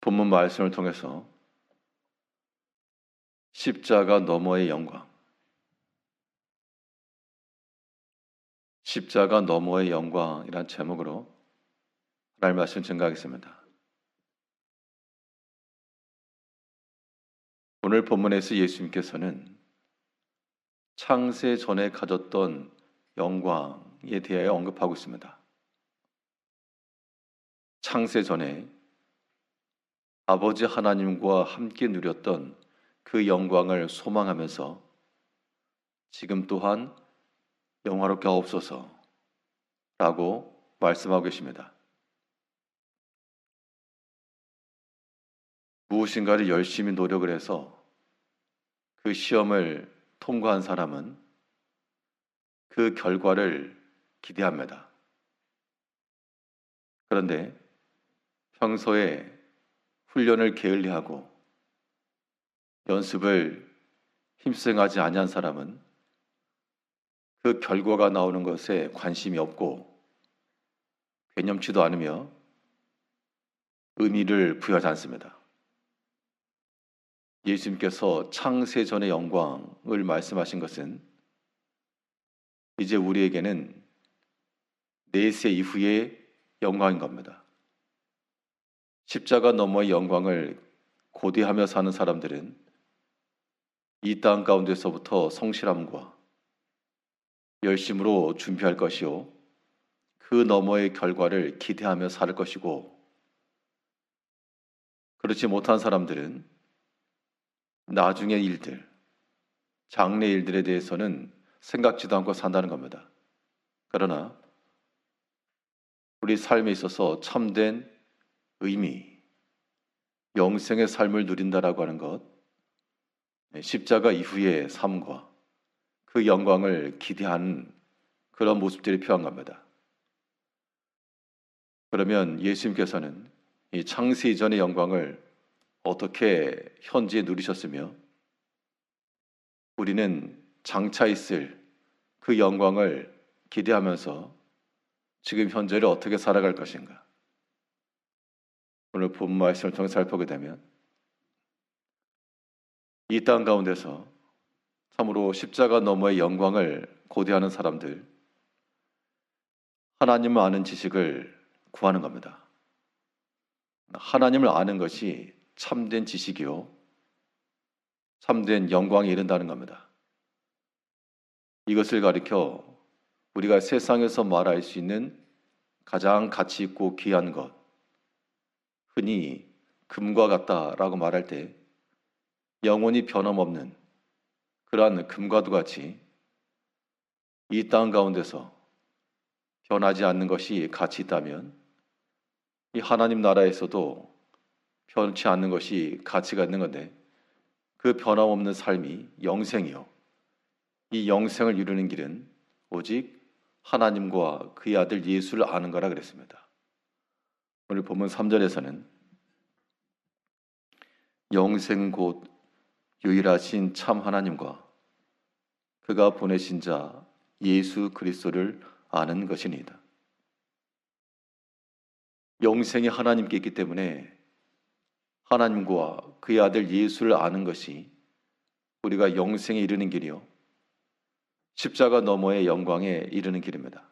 본문 말씀을 통해서 십자가 너머의 영광, 십자가 너머의 영광이란 제목으로 하나님의 말씀 증거하겠습니다. 오늘 본문에서 예수님께서는 창세 전에 가졌던 영광에 대하여 언급하고 있습니다. 창세 전에 아버지 하나님과 함께 누렸던 그 영광을 소망하면서 지금 또한 영화롭게 하옵소서 라고 말씀하고 계십니다. 무엇인가를 열심히 노력을 해서 그 시험을 통과한 사람은 그 결과를 기대합니다. 그런데 평소에 훈련을 게을리하고 연습을 힘쓰지 아니한 사람은 그 결과가 나오는 것에 관심이 없고 개념치도 않으며 의미를 부여하지 않습니다. 예수님께서 창세 전의 영광을 말씀하신 것은 이제 우리에게는 내세 이후의 영광인 겁니다. 십자가 너머의 영광을 고대하며 사는 사람들은 이 땅 가운데서부터 성실함과 열심으로 준비할 것이요 그 너머의 결과를 기대하며 살 것이고, 그렇지 못한 사람들은 나중의 일들, 장래 일들에 대해서는 생각지도 않고 산다는 겁니다. 그러나 우리 삶에 있어서 참된 의미, 영생의 삶을 누린다라고 하는 것, 십자가 이후의 삶과 그 영광을 기대하는 그런 모습들이 필요한 겁니다. 그러면 예수님께서는 이 창세 이전의 영광을 어떻게 현재에 누리셨으며 우리는 장차 있을 그 영광을 기대하면서 지금 현재를 어떻게 살아갈 것인가? 오늘 본문 말씀을 통해 살펴보게 되면 이 땅 가운데서 참으로 십자가 너머의 영광을 고대하는 사람들, 하나님을 아는 지식을 구하는 겁니다. 하나님을 아는 것이 참된 지식이요 참된 영광에 이른다는 겁니다. 이것을 가리켜 우리가 세상에서 말할 수 있는 가장 가치 있고 귀한 것, 흔히 금과 같다라고 말할 때 영원히 변함없는 그러한 금과도 같이 이 땅 가운데서 변하지 않는 것이 가치 있다면 이 하나님 나라에서도 변치 않는 것이 가치가 있는 건데, 그 변함없는 삶이 영생이요 이 영생을 이루는 길은 오직 하나님과 그의 아들 예수를 아는 거라 그랬습니다. 오늘 본문 3절에서는 영생 곧 유일하신 참 하나님과 그가 보내신 자 예수 그리스도를 아는 것이니이다. 영생이 하나님께 있기 때문에 하나님과 그의 아들 예수를 아는 것이 우리가 영생에 이르는 길이요 십자가 너머의 영광에 이르는 길입니다.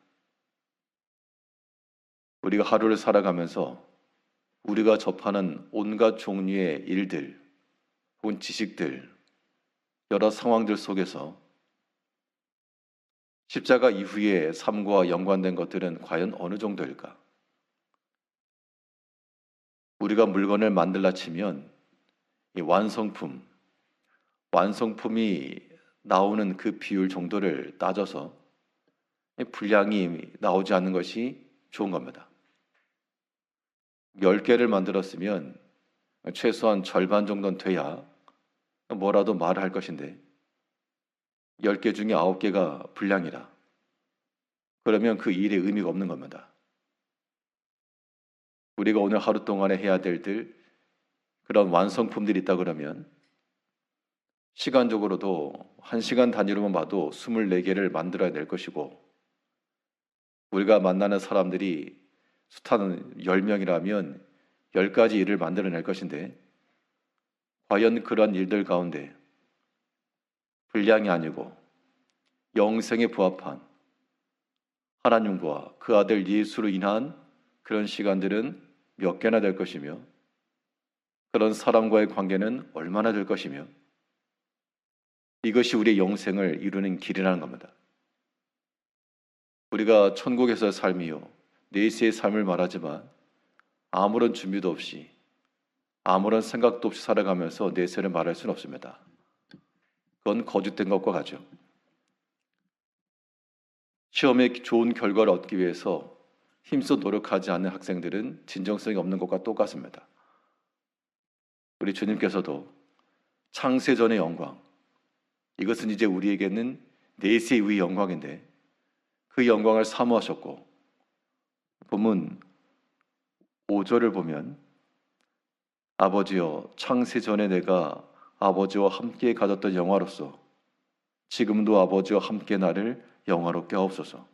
우리가 하루를 살아가면서 우리가 접하는 온갖 종류의 일들 혹은 지식들, 여러 상황들 속에서 십자가 이후의 삶과 연관된 것들은 과연 어느 정도일까? 우리가 물건을 만들라 치면 이 완성품이 나오는 그 비율 정도를 따져서 분량이 나오지 않는 것이 좋은 겁니다. 10개를 만들었으면 최소한 절반 정도는 돼야 뭐라도 말을 할 것인데 10개 중에 9개가 불량이라 그러면 그 일에 의미가 없는 겁니다. 우리가 오늘 하루 동안에 해야 될 그런 완성품들이 있다 그러면 시간적으로도 1시간 단위로만 봐도 24개를 만들어야 될 것이고, 우리가 만나는 사람들이 숱한 10명이라면 10가지 일을 만들어낼 것인데 과연 그러한 일들 가운데 분량이 아니고 영생에 부합한 하나님과 그 아들 예수로 인한 그런 시간들은 몇 개나 될 것이며 그런 사람과의 관계는 얼마나 될 것이며 이것이 우리의 영생을 이루는 길이라는 겁니다. 우리가 천국에서의 삶이요 내세의 삶을 말하지만 아무런 준비도 없이 아무런 생각도 없이 살아가면서 내세를 말할 수는 없습니다. 그건 거짓된 것과 같죠. 시험에 좋은 결과를 얻기 위해서 힘써 노력하지 않는 학생들은 진정성이 없는 것과 똑같습니다. 우리 주님께서도 창세전의 영광, 이것은 이제 우리에게는 내세 이후의 영광인데 그 영광을 사모하셨고 본문 5절을 보면 아버지여 창세전에 내가 아버지와 함께 가졌던 영화로서 지금도 아버지와 함께 나를 영화롭게 하옵소서.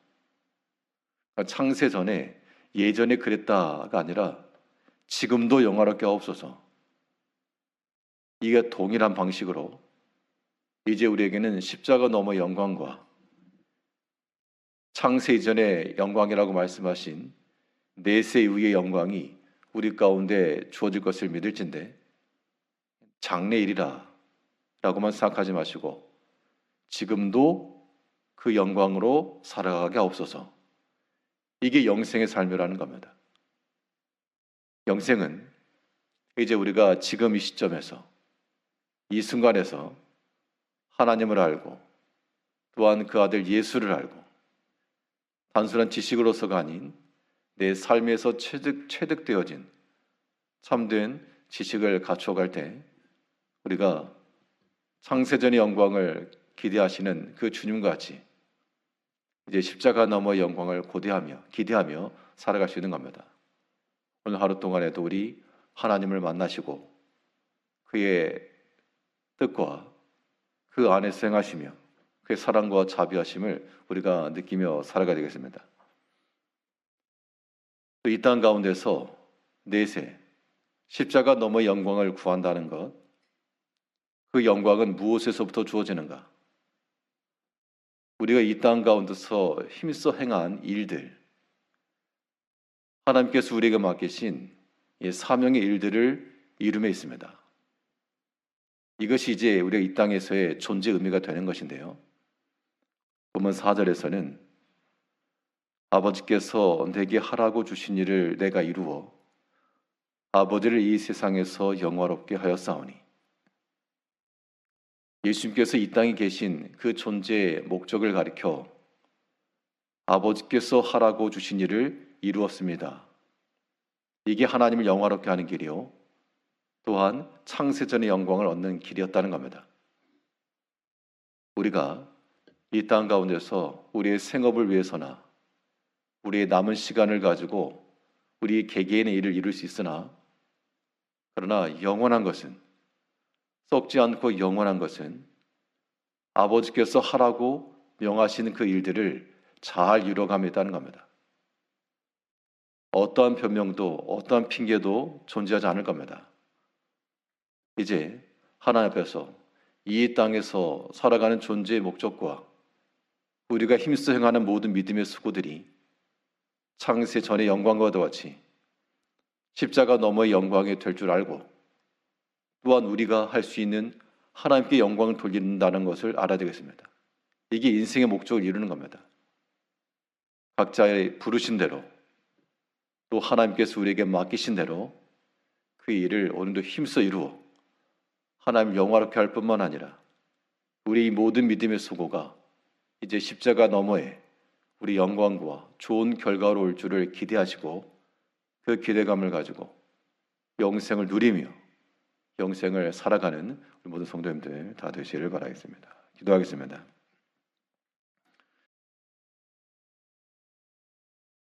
창세전에 예전에 그랬다가 아니라 지금도 영화롭게 하옵소서. 이게 동일한 방식으로 이제 우리에게는 십자가 너머 영광과 창세 이전의 영광이라고 말씀하신 내세 이후의 영광이 우리 가운데 주어질 것을 믿을진데 장래일이라 라고만 생각하지 마시고 지금도 그 영광으로 살아가게 하옵소서. 이게 영생의 삶이라는 겁니다. 영생은 이제 우리가 지금 이 시점에서 이 순간에서 하나님을 알고 또한 그 아들 예수를 알고 단순한 지식으로서가 아닌 내 삶에서 체득되어진 참된 지식을 갖춰갈 때 우리가 창세전의 영광을 기대하시는 그 주님같이 이제 십자가 너머의 영광을 기대하며 살아갈 수 있는 겁니다. 오늘 하루 동안에도 우리 하나님을 만나시고 그의 뜻과 그 안에서 행하시며 그의 사랑과 자비하심을 우리가 느끼며 살아가야 되겠습니다. 또 이 땅 가운데서 내세 십자가 너머의 영광을 구한다는 것, 그 영광은 무엇에서부터 주어지는가? 우리가 이 땅 가운데서 힘써 행한 일들, 하나님께서 우리에게 맡기신 이 사명의 일들을 이룸에 있습니다. 이것이 이제 우리가 이 땅에서의 존재 의미가 되는 것인데요. 보면 4절에서는 아버지께서 내게 하라고 주신 일을 내가 이루어 아버지를 이 세상에서 영화롭게 하였사오니 예수님께서 이 땅에 계신 그 존재의 목적을 가리켜 아버지께서 하라고 주신 일을 이루었습니다. 이게 하나님을 영화롭게 하는 길이요 또한 창세전의 영광을 얻는 길이었다는 겁니다. 우리가 이 땅 가운데서 우리의 생업을 위해서나 우리의 남은 시간을 가지고 우리 개개인의 일을 이룰 수 있으나 그러나 영원한 것은 썩지 않고 영원한 것은 아버지께서 하라고 명하시는 그 일들을 잘 이뤄가며 있다는 겁니다. 어떠한 변명도 어떠한 핑계도 존재하지 않을 겁니다. 이제 하나님 앞에서 이 땅에서 살아가는 존재의 목적과 우리가 힘써 행하는 모든 믿음의 수고들이 창세 전의 영광과도 같이 십자가 너머의 영광이 될 줄 알고 또한 우리가 할 수 있는 하나님께 영광을 돌린다는 것을 알아야 되겠습니다. 이게 인생의 목적을 이루는 겁니다. 각자의 부르신 대로 또 하나님께서 우리에게 맡기신 대로 그 일을 오늘도 힘써 이루어 하나님 영화롭게 할 뿐만 아니라 우리 모든 믿음의 수고가 이제 십자가 너머에 우리 영광과 좋은 결과로 올 줄을 기대하시고 그 기대감을 가지고 영생을 누리며 영생을 살아가는 우리 모든 성도님들 다 되시기를 바라겠습니다. 기도하겠습니다.